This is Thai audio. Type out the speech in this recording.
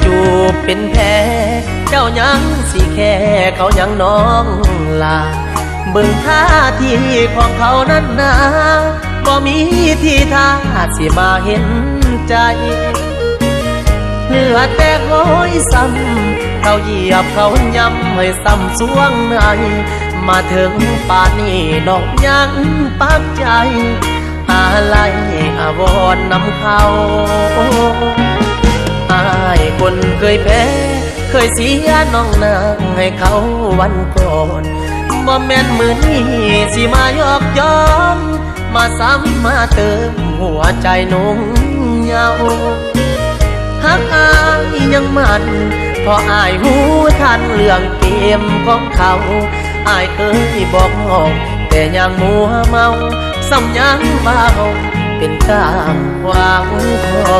จูบเป็นแพ้เจ้ายังสิแค่เขายังน้องลาเบิ่งท่าทีของเขานั้นนะบ่มีทีท่าสิมาเห็นใจเหลือแต่โอยซ้ำเขาเหยียบเขาย้ำให้ซ้ำสวงในมาถึงป่านนี้น้องยังปักใจอะไรอาวรนำเขาอายคนเคยแพ้เคยเสียน้องนางให้เขาวันก่อนบ่แม่นมือนี้สิมายอกย้อมมาซ้ำมาเติมหัวใจนุ่งเหงาหักอายยังมันเพราะอายหูทันเรื่องเกมของเขาอายเคยบอกน้องแต่ยังมัวเมาซ้ำยังเบาเป็นกางวางคอ